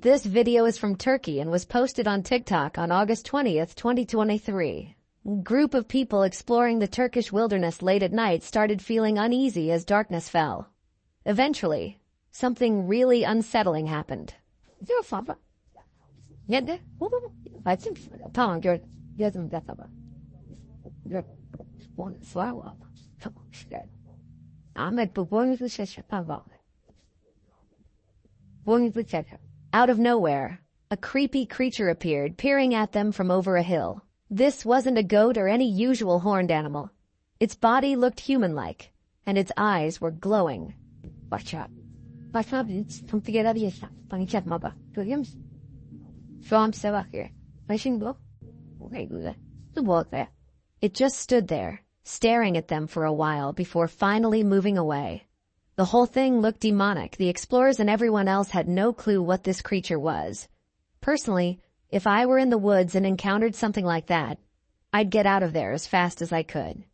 This video is from Turkey and was posted on TikTok on August 20th, 2023. Group of people exploring the Turkish wilderness late at night started feeling uneasy as darkness fell. Eventually, something really unsettling happened. Out of nowhere, a creepy creature appeared, peering at them from over a hill. This wasn't a goat or any usual horned animal. Its body looked human-like, and its eyes were glowing. It just stood there, staring at them for a while before finally moving away. The whole thing looked demonic. The explorers and everyone else had no clue what this creature was. Personally, if I were in the woods and encountered something like that, I'd get out of there as fast as I could.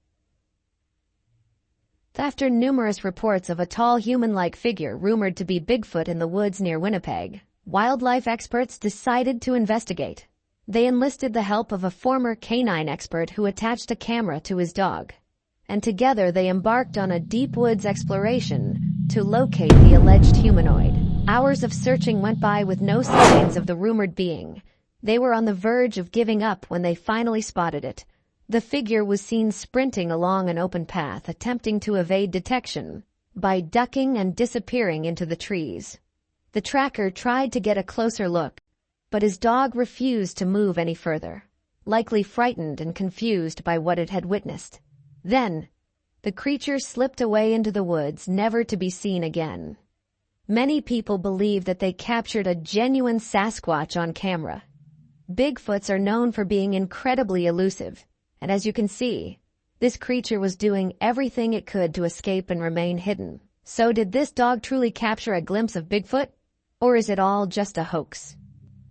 After numerous reports of a tall human-like figure rumored to be Bigfoot in the woods near Winnipeg, wildlife experts decided to investigate. They enlisted the help of a former canine expert who attached a camera to his dog, and together they embarked on a deep woods exploration to locate the alleged humanoid. Hours of searching went by with no signs of the rumored being. They were on the verge of giving up when they finally spotted it. The figure was seen sprinting along an open path, attempting to evade detection by ducking and disappearing into the trees. The tracker tried to get a closer look, but his dog refused to move any further, likely frightened and confused by what it had witnessed. Then, the creature slipped away into the woods, never to be seen again. Many people believe that they captured a genuine Sasquatch on camera. Bigfoots are known for being incredibly elusive, and as you can see, this creature was doing everything it could to escape and remain hidden. So did this dog truly capture a glimpse of Bigfoot? Or is it all just a hoax?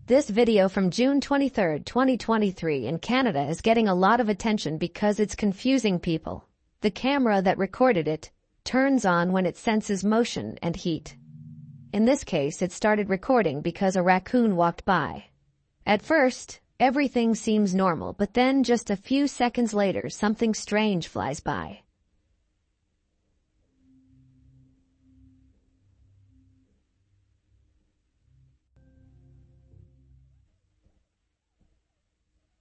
This video from June 23, 2023 in Canada is getting a lot of attention because it's confusing people. The camera that recorded it turns on when it senses motion and heat. In this case, it started recording because a raccoon walked by. At first, everything seems normal, but then just a few seconds later, something strange flies by.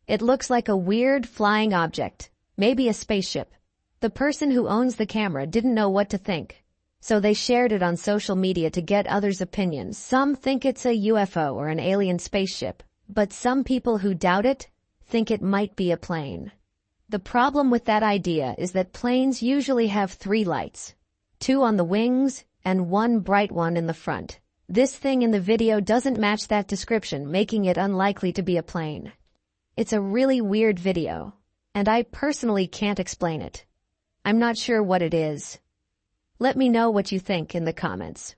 It looks like a weird flying object, maybe a spaceship. The person who owns the camera didn't know what to think, so they shared it on social media to get others' opinions. Some think it's a UFO or an alien spaceship, but some people who doubt it think it might be a plane. The problem with that idea is that planes usually have 3 lights, 2 on the wings and 1 bright one in the front. This thing in the video doesn't match that description, making it unlikely to be a plane. It's a really weird video, and I personally can't explain it. I'm not sure what it is. Let me know what you think in the comments.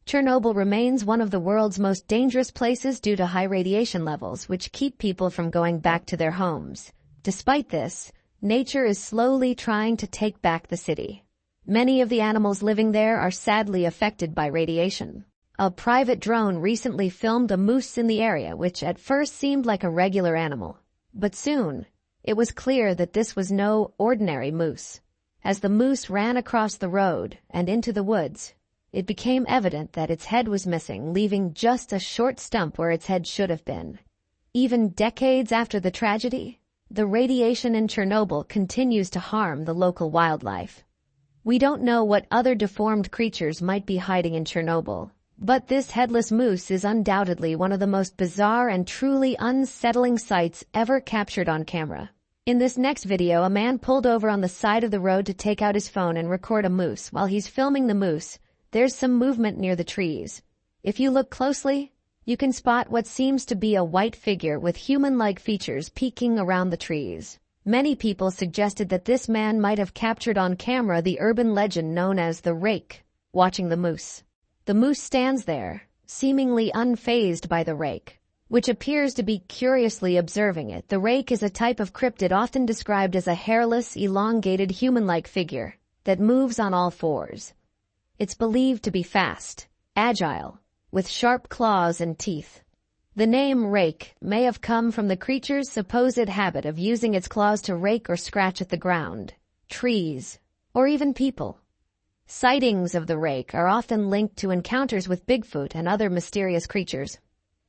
Chernobyl remains one of the world's most dangerous places due to high radiation levels, which keep people from going back to their homes. Despite this, nature is slowly trying to take back the city. Many of the animals living there are sadly affected by radiation. A private drone recently filmed a moose in the area, which at first seemed like a regular animal. But soon, it was clear that this was no ordinary moose. As the moose ran across the road and into the woods, it became evident that its head was missing, leaving just a short stump where its head should have been. Even decades after the tragedy, the radiation in Chernobyl continues to harm the local wildlife. We don't know what other deformed creatures might be hiding in Chernobyl, but this headless moose is undoubtedly one of the most bizarre and truly unsettling sights ever captured on camera. In this next video, a man pulled over on the side of the road to take out his phone and record a moose. While he's filming the moose, there's some movement near the trees. If you look closely, you can spot what seems to be a white figure with human-like features peeking around the trees. Many people suggested that this man might have captured on camera the urban legend known as the rake, watching the moose. The moose stands there, seemingly unfazed by the rake, which appears to be curiously observing it. The rake is a type of cryptid often described as a hairless, elongated human-like figure that moves on all fours. It's believed to be fast, agile, with sharp claws and teeth. The name rake may have come from the creature's supposed habit of using its claws to rake or scratch at the ground, trees, or even people. Sightings of the rake are often linked to encounters with Bigfoot and other mysterious creatures.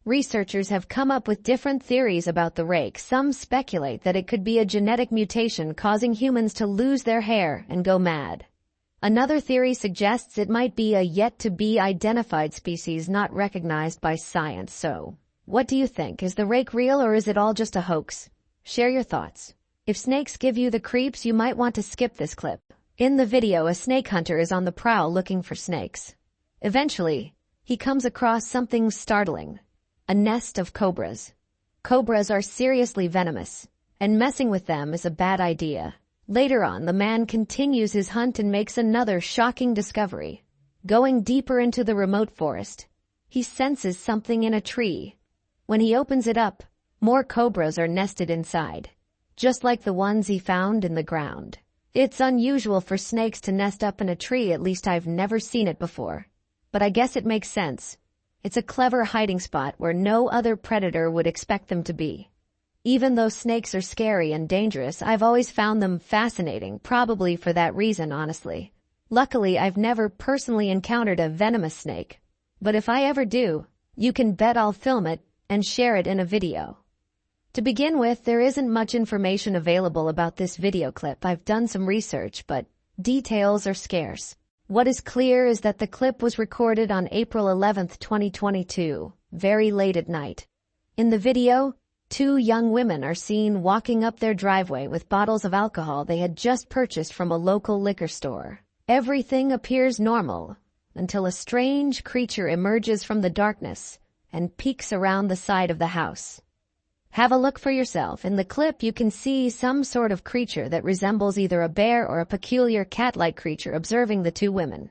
Researchers have come up with different theories about the rake. Some speculate that it could be a genetic mutation causing humans to lose their hair and go mad. Another theory suggests it might be a yet-to-be-identified species not recognized by science. So, what do you think? Is the rake real or is it all just a hoax? Share your thoughts. If snakes give you the creeps, you might want to skip this clip. In the video, a snake hunter is on the prowl looking for snakes. Eventually, he comes across something startling: a nest of cobras. Cobras are seriously venomous, and messing with them is a bad idea. Later on, the man continues his hunt and makes another shocking discovery. Going deeper into the remote forest, he senses something in a tree. When he opens it up, more cobras are nested inside, just like the ones he found in the ground. It's unusual for snakes to nest up in a tree, at least I've never seen it before. But I guess it makes sense. It's a clever hiding spot where no other predator would expect them to be. Even though snakes are scary and dangerous, I've always found them fascinating, probably for that reason, honestly. Luckily, I've never personally encountered a venomous snake. But if I ever do, you can bet I'll film it and share it in a video. To begin with, there isn't much information available about this video clip. I've done some research, but details are scarce. What is clear is that the clip was recorded on April 11, 2022, very late at night. In the video, two young women are seen walking up their driveway with bottles of alcohol they had just purchased from a local liquor store. Everything appears normal until a strange creature emerges from the darkness and peeks around the side of the house. Have a look for yourself. In the clip, you can see some sort of creature that resembles either a bear or a peculiar cat-like creature observing the two women.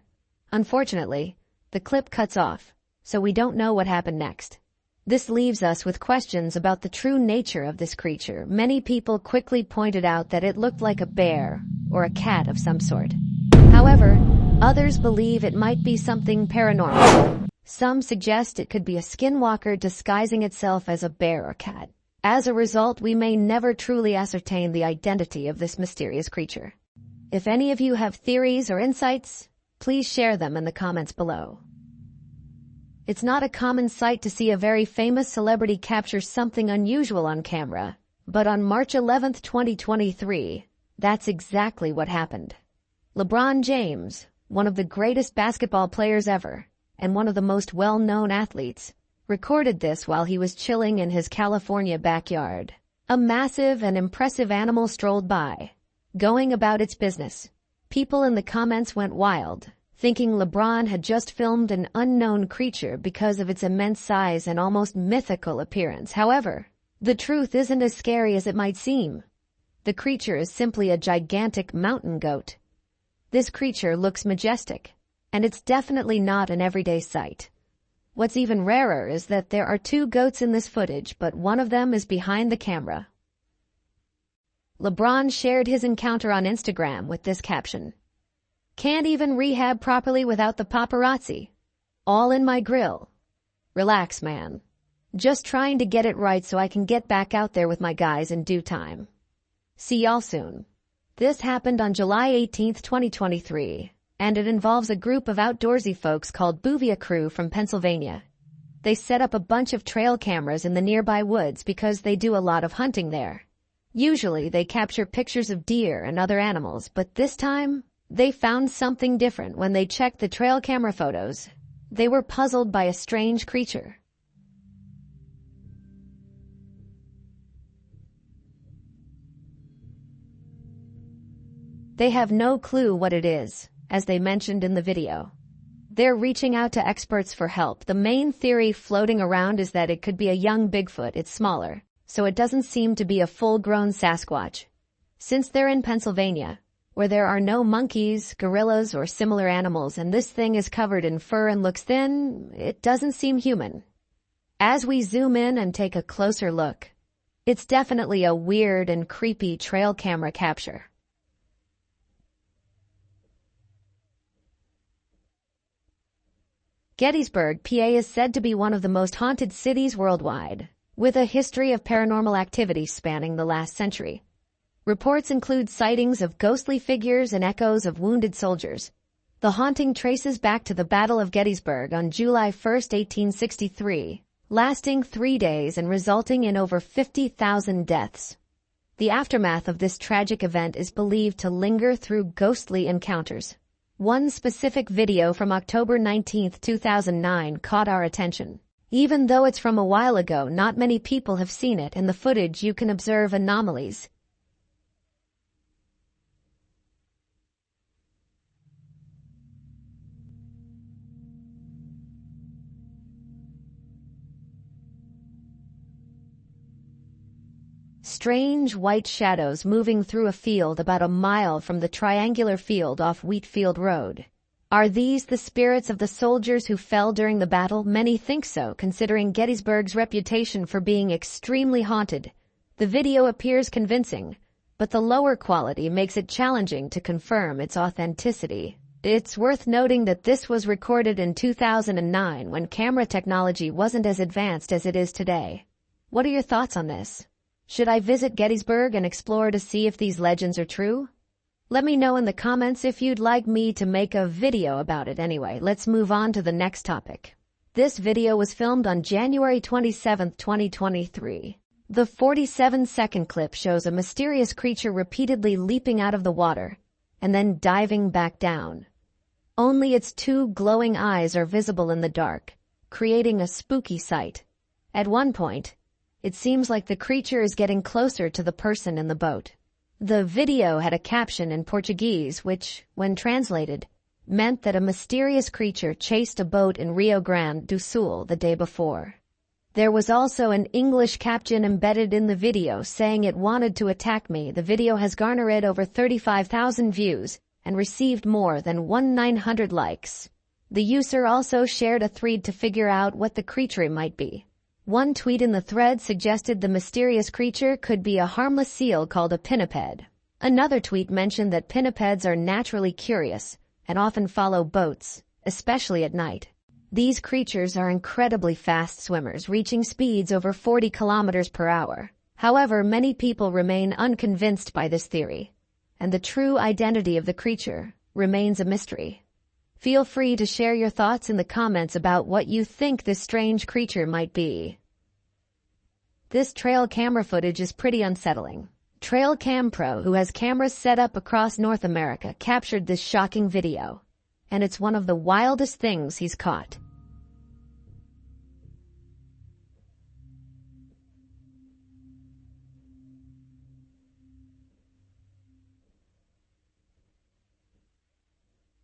Unfortunately, the clip cuts off, so we don't know what happened next. This leaves us with questions about the true nature of this creature. Many people quickly pointed out that it looked like a bear or a cat of some sort. However, others believe it might be something paranormal. Some suggest it could be a skinwalker disguising itself as a bear or cat. As a result, we may never truly ascertain the identity of this mysterious creature. If any of you have theories or insights, please share them in the comments below. It's not a common sight to see a very famous celebrity capture something unusual on camera, but on March 11, 2023, that's exactly what happened. LeBron James, one of the greatest basketball players ever, and one of the most well-known athletes, recorded this while he was chilling in his California backyard. A massive and impressive animal strolled by, going about its business. People in the comments went wild, thinking LeBron had just filmed an unknown creature because of its immense size and almost mythical appearance. However, the truth isn't as scary as it might seem. The creature is simply a gigantic mountain goat. This creature looks majestic, and it's definitely not an everyday sight. What's even rarer is that there are two goats in this footage, but one of them is behind the camera. LeBron shared his encounter on Instagram with this caption: "Can't even rehab properly without the paparazzi. All in my grill. Relax, man. Just trying to get it right so I can get back out there with my guys in due time. See y'all soon." This happened on July 18, 2023. And it involves a group of outdoorsy folks called Boovia Crew from Pennsylvania. They set up a bunch of trail cameras in the nearby woods because they do a lot of hunting there. Usually they capture pictures of deer and other animals, but this time they found something different. When they checked the trail camera photos, they were puzzled by a strange creature. They have no clue what it is, as they mentioned in the video. They're reaching out to experts for help. The main theory floating around is that it could be a young Bigfoot. It's smaller, so it doesn't seem to be a full-grown Sasquatch. Since they're in Pennsylvania, where there are no monkeys, gorillas, or similar animals, and this thing is covered in fur and looks thin, it doesn't seem human. As we zoom in and take a closer look, it's definitely a weird and creepy trail camera capture. Gettysburg, PA is said to be one of the most haunted cities worldwide, with a history of paranormal activity spanning the last century. Reports include sightings of ghostly figures and echoes of wounded soldiers. The haunting traces back to the Battle of Gettysburg on July 1, 1863, lasting 3 days and resulting in over 50,000 deaths. The aftermath of this tragic event is believed to linger through ghostly encounters. One specific video from October 19, 2009 caught our attention. Even though it's from a while ago, not many people have seen it. In the footage you can observe anomalies. Strange white shadows moving through a field about a mile from the triangular field off Wheatfield Road. Are these the spirits of the soldiers who fell during the battle? Many think so, considering Gettysburg's reputation for being extremely haunted. The video appears convincing, but the lower quality makes it challenging to confirm its authenticity. It's worth noting that this was recorded in 2009 when camera technology wasn't as advanced as it is today. What are your thoughts on this? Should I visit Gettysburg and explore to see if these legends are true? Let me know in the comments if you'd like me to make a video about it. Anyway, let's move on to the next topic. This video was filmed on January 27, 2023. The 47-second clip shows a mysterious creature repeatedly leaping out of the water and then diving back down. Only its 2 glowing eyes are visible in the dark, creating a spooky sight. At one point, it seems like the creature is getting closer to the person in the boat. The video had a caption in Portuguese which, when translated, meant that a mysterious creature chased a boat in Rio Grande do Sul the day before. There was also an English caption embedded in the video saying it wanted to attack me. The video has garnered over 35,000 views and received more than 1,900 likes. The user also shared a thread to figure out what the creature might be. One tweet in the thread suggested the mysterious creature could be a harmless seal called a pinniped. Another tweet mentioned that pinnipeds are naturally curious and often follow boats, especially at night. These creatures are incredibly fast swimmers, reaching speeds over 40 kilometers per hour. However, many people remain unconvinced by this theory, and the true identity of the creature remains a mystery. Feel free to share your thoughts in the comments about what you think this strange creature might be. This trail camera footage is pretty unsettling. Trail Cam Pro, who has cameras set up across North America, captured this shocking video, and it's one of the wildest things he's caught.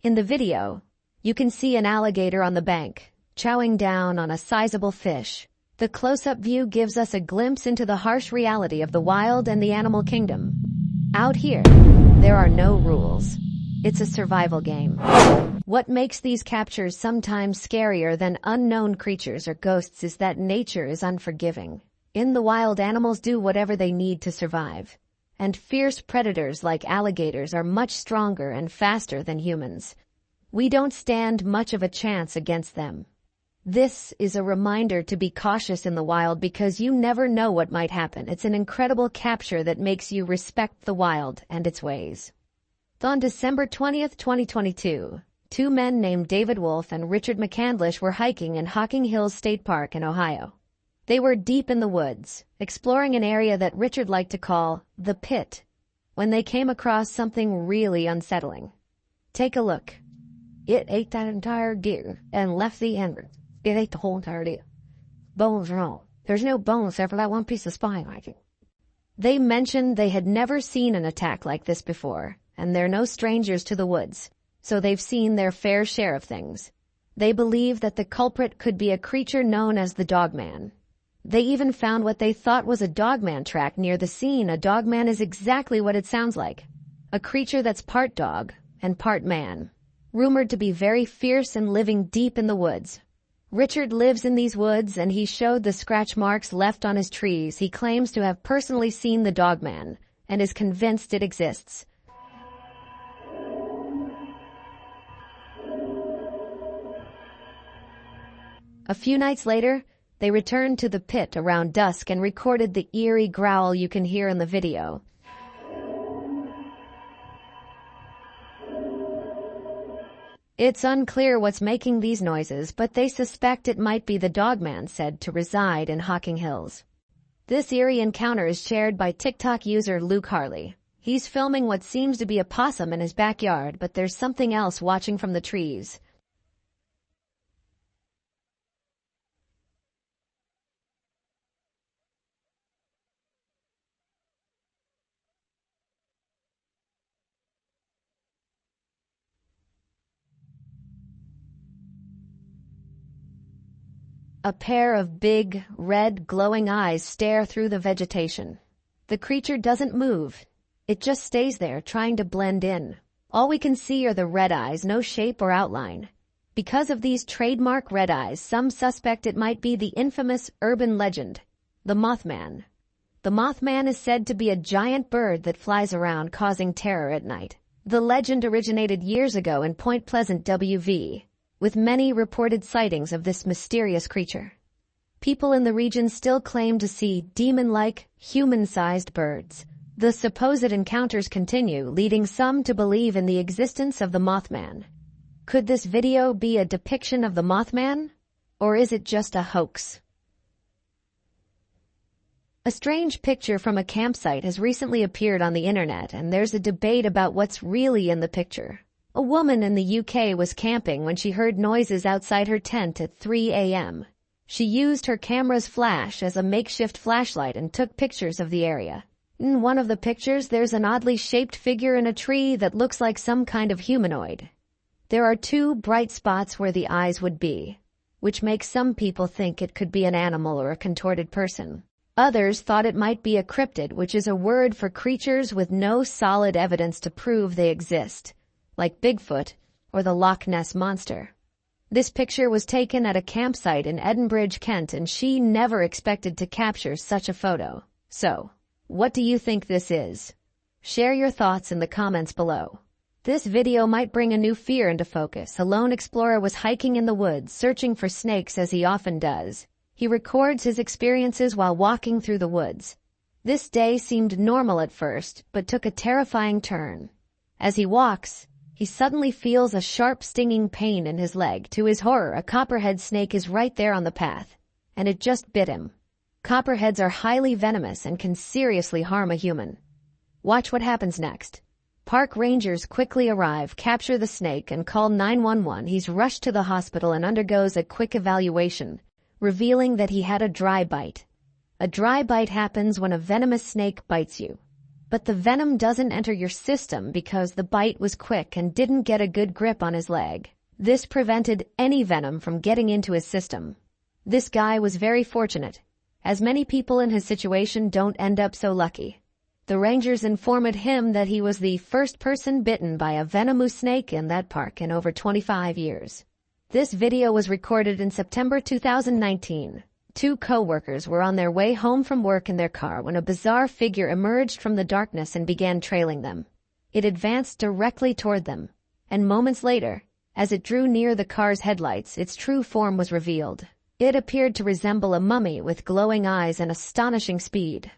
In the video, you can see an alligator on the bank, chowing down on a sizable fish. The close-up view gives us a glimpse into the harsh reality of the wild and the animal kingdom. Out here, there are no rules. It's a survival game. What makes these captures sometimes scarier than unknown creatures or ghosts is that nature is unforgiving. In the wild, animals do whatever they need to survive, and fierce predators like alligators are much stronger and faster than humans. We don't stand much of a chance against them. This is a reminder to be cautious in the wild because you never know what might happen. It's an incredible capture that makes you respect the wild and its ways. On December 20, 2022, 2 men named David Wolf and Richard McCandlish were hiking in Hocking Hills State Park in Ohio. They were deep in the woods, exploring an area that Richard liked to call the pit, when they came across something really unsettling. Take a look. It ate that entire deer and left the end. It ate the whole entire deer. Bones and all. There's no bones except for that one piece of spine, I think. They mentioned they had never seen an attack like this before, and they're no strangers to the woods, so they've seen their fair share of things. They believe that the culprit could be a creature known as the Dogman. They even found what they thought was a Dogman track near the scene. A Dogman is exactly what it sounds like. A creature that's part dog and part man. Rumored to be very fierce and living deep in the woods. Richard lives in these woods and he showed the scratch marks left on his trees. He claims to have personally seen the Dogman and is convinced it exists. A few nights later, they returned to the pit around dusk and recorded the eerie growl you can hear in the video. It's unclear what's making these noises, but they suspect it might be the dogman said to reside in Hocking Hills. This eerie encounter is shared by TikTok user Luke Harley. He's filming what seems to be a possum in his backyard, but there's something else watching from the trees. A pair of big, red, glowing eyes stare through the vegetation. The creature doesn't move. It just stays there, trying to blend in. All we can see are the red eyes, no shape or outline. Because of these trademark red eyes, some suspect it might be the infamous urban legend, the Mothman. The Mothman is said to be a giant bird that flies around causing terror at night. The legend originated years ago in Point Pleasant, WV, with many reported sightings of this mysterious creature. People in the region still claim to see demon-like, human-sized birds. The supposed encounters continue, leading some to believe in the existence of the Mothman. Could this video be a depiction of the Mothman? Or is it just a hoax? A strange picture from a campsite has recently appeared on the internet, and there's a debate about what's really in the picture. A woman in the UK was camping when she heard noises outside her tent at 3 a.m. She used her camera's flash as a makeshift flashlight and took pictures of the area. In one of the pictures, there's an oddly shaped figure in a tree that looks like some kind of humanoid. There are two bright spots where the eyes would be, which makes some people think it could be an animal or a contorted person. Others thought it might be a cryptid, which is a word for creatures with no solid evidence to prove they exist, like Bigfoot or the Loch Ness Monster. This picture was taken at a campsite in Edinburgh, Kent, and she never expected to capture such a photo. So, what do you think this is? Share your thoughts in the comments below. This video might bring a new fear into focus. A lone explorer was hiking in the woods, searching for snakes as he often does. He records his experiences while walking through the woods. This day seemed normal at first, but took a terrifying turn. As he walks, he suddenly feels a sharp stinging pain in his leg. To his horror, a copperhead snake is right there on the path, and it just bit him. Copperheads are highly venomous and can seriously harm a human. Watch what happens next. Park rangers quickly arrive, capture the snake, and call 911. He's rushed to the hospital and undergoes a quick evaluation, revealing that he had a dry bite. A dry bite happens when a venomous snake bites you. But the venom doesn't enter your system because the bite was quick and didn't get a good grip on his leg. This prevented any venom from getting into his system. This guy was very fortunate, as many people in his situation don't end up so lucky. The rangers informed him that he was the first person bitten by a venomous snake in that park in over 25 years. This video was recorded in September 2019. Two co-workers were on their way home from work in their car when a bizarre figure emerged from the darkness and began trailing them. It advanced directly toward them, and moments later, as it drew near the car's headlights, its true form was revealed. It appeared to resemble a mummy with glowing eyes and astonishing speed.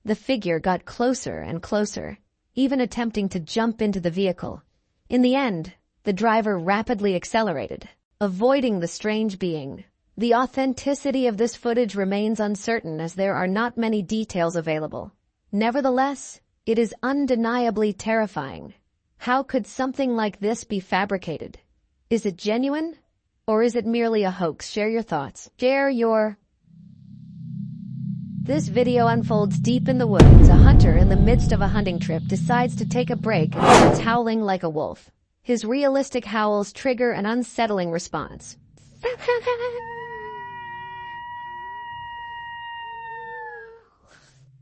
The figure got closer and closer, even attempting to jump into the vehicle. In the end, the driver rapidly accelerated, avoiding the strange being. The authenticity of this footage remains uncertain as there are not many details available. Nevertheless, it is undeniably terrifying. How could something like this be fabricated? Is it genuine? Or is it merely a hoax? Share your thoughts. This video unfolds deep in the woods. A hunter in the midst of a hunting trip decides to take a break and starts howling like a wolf. His realistic howls trigger an unsettling response.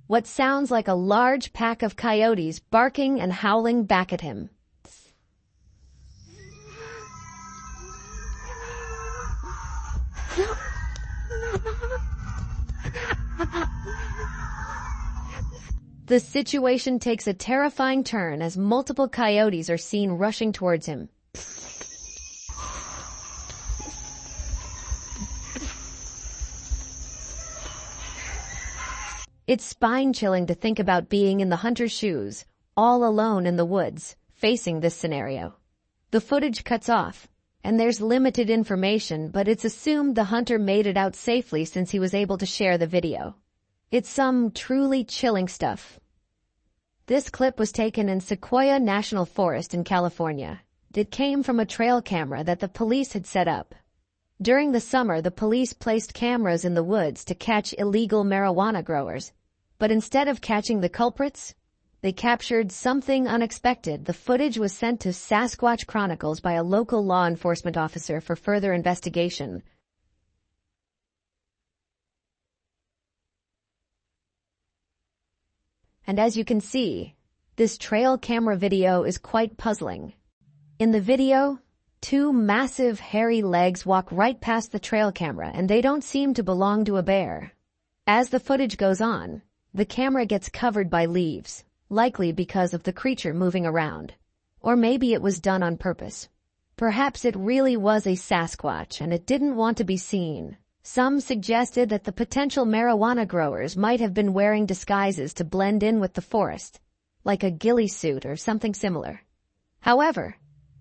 What sounds like a large pack of coyotes barking and howling back at him. The situation takes a terrifying turn as multiple coyotes are seen rushing towards him. It's spine-chilling to think about being in the hunter's shoes, all alone in the woods, facing this scenario. The footage cuts off, and there's limited information, but it's assumed the hunter made it out safely since he was able to share the video. It's some truly chilling stuff. This clip was taken in Sequoia National Forest in California. It came from a trail camera that the police had set up. During the summer, the police placed cameras in the woods to catch illegal marijuana growers. But instead of catching the culprits, they captured something unexpected. The footage was sent to Sasquatch Chronicles by a local law enforcement officer for further investigation. And as you can see, this trail camera video is quite puzzling. In the video, two massive hairy legs walk right past the trail camera, and they don't seem to belong to a bear. As the footage goes on, the camera gets covered by leaves, likely because of the creature moving around. Or maybe it was done on purpose. Perhaps it really was a Sasquatch and it didn't want to be seen. Some suggested that the potential marijuana growers might have been wearing disguises to blend in with the forest, like a ghillie suit or something similar. However,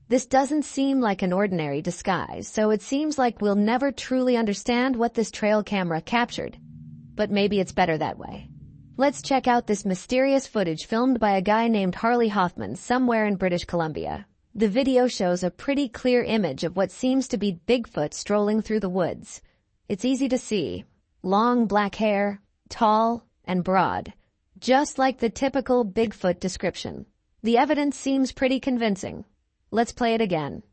this doesn't seem like an ordinary disguise, so it seems like we'll never truly understand what this trail camera captured. But maybe it's better that way. Let's check out this mysterious footage filmed by a guy named Harley Hoffman somewhere in British Columbia. The video shows a pretty clear image of what seems to be Bigfoot strolling through the woods. It's easy to see. Long black hair, tall and broad, just like the typical Bigfoot description. The evidence seems pretty convincing. Let's play it again.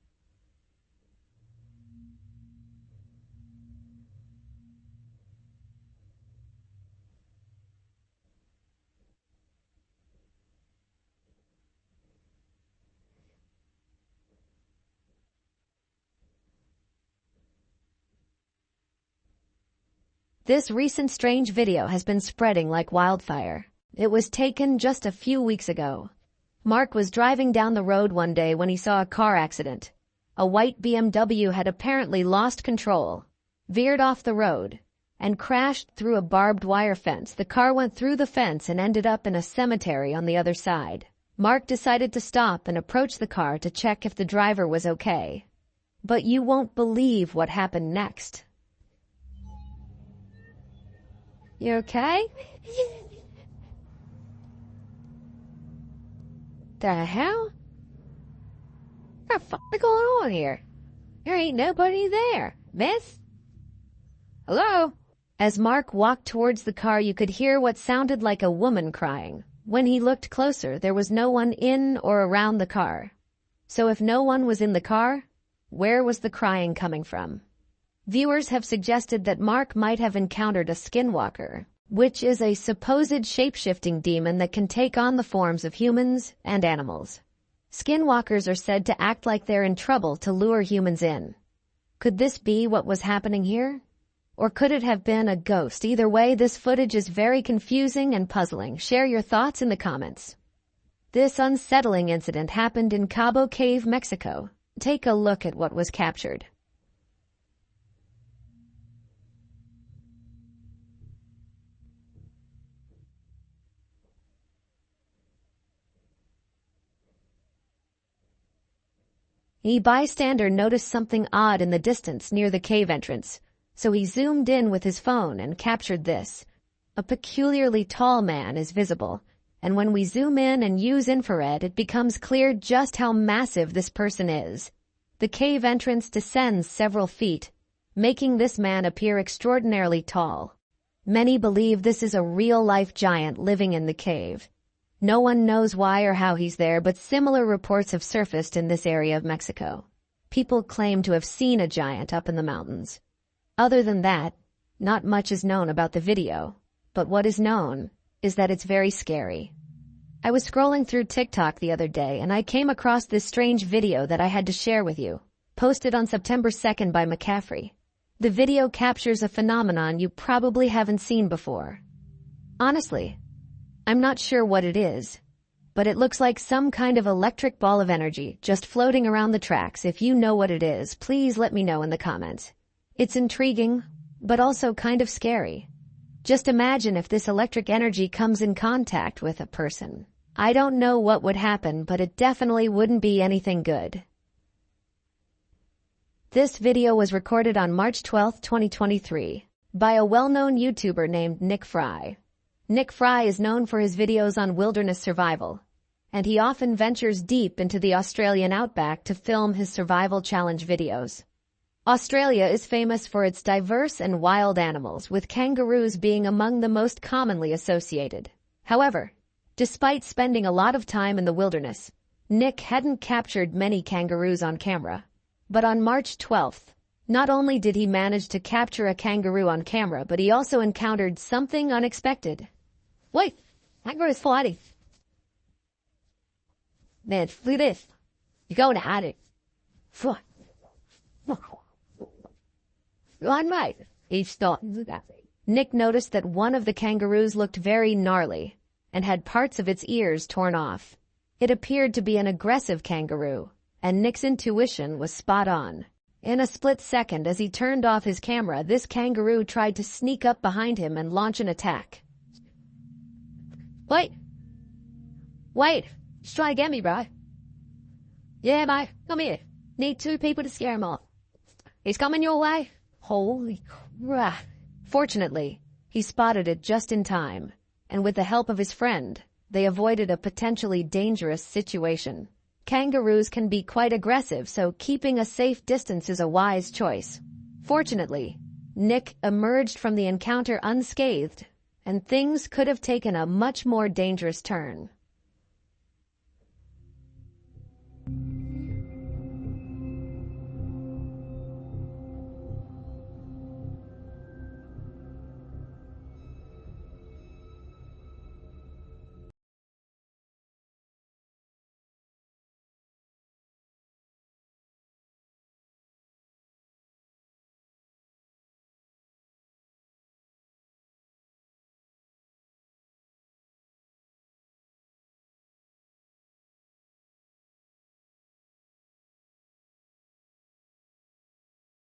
This recent strange video has been spreading like wildfire. It was taken just a few weeks ago. Mark was driving down the road one day when he saw a car accident. A white BMW had apparently lost control, veered off the road, and crashed through a barbed wire fence. The car went through the fence and ended up in a cemetery on the other side. Mark decided to stop and approach the car to check if the driver was okay. But you won't believe what happened next. You okay? The hell? What the fuck is going on here? There ain't nobody there, miss. Hello? As Mark walked towards the car, you could hear what sounded like a woman crying. When he looked closer, there was no one in or around the car. So if no one was in the car, where was the crying coming from? Viewers have suggested that Mark might have encountered a skinwalker, which is a supposed shape-shifting demon that can take on the forms of humans and animals. Skinwalkers are said to act like they're in trouble to lure humans in. Could this be what was happening here? Or could it have been a ghost? Either way, this footage is very confusing and puzzling. Share your thoughts in the comments. This unsettling incident happened in Cabo Cave, Mexico. Take a look at what was captured. A bystander noticed something odd in the distance near the cave entrance, so he zoomed in with his phone and captured this. A peculiarly tall man is visible, and when we zoom in and use infrared, it becomes clear just how massive this person is. The cave entrance descends several feet, making this man appear extraordinarily tall. Many believe this is a real-life giant living in the cave. No one knows why or how he's there, but similar reports have surfaced in this area of Mexico. People claim to have seen a giant up in the mountains. Other than that, not much is known about the video, but what is known is that it's very scary. I was scrolling through TikTok the other day and I came across this strange video that I had to share with you, posted on September 2nd by McCaffrey. The video captures a phenomenon you probably haven't seen before. Honestly, I'm not sure what it is, but it looks like some kind of electric ball of energy just floating around the tracks. If you know what it is, please let me know in the comments. It's intriguing, but also kind of scary. Just imagine if this electric energy comes in contact with a person. I don't know what would happen, but it definitely wouldn't be anything good. This video was recorded on March 12, 2023, by a well-known YouTuber named Nick Fry. Nick Fry is known for his videos on wilderness survival, and he often ventures deep into the Australian outback to film his survival challenge videos. Australia is famous for its diverse and wild animals, with kangaroos being among the most commonly associated. However, despite spending a lot of time in the wilderness, Nick hadn't captured many kangaroos on camera. But on March 12th, not only did he manage to capture a kangaroo on camera, but he also encountered something unexpected. Wait, kangaroo is fighting. Man, look at this. You're going at it. One right. He's starting. Nick noticed that one of the kangaroos looked very gnarly and had parts of its ears torn off. It appeared to be an aggressive kangaroo, and Nick's intuition was spot on. In a split second, as he turned off his camera, this kangaroo tried to sneak up behind him and launch an attack. Wait! He's trying to get me, bro. Yeah, mate, come here. Need 2 people to scare him off. He's coming your way. Holy crap. Fortunately, he spotted it just in time, and with the help of his friend, they avoided a potentially dangerous situation. Kangaroos can be quite aggressive, so keeping a safe distance is a wise choice. Fortunately, Nick emerged from the encounter unscathed, and things could have taken a much more dangerous turn.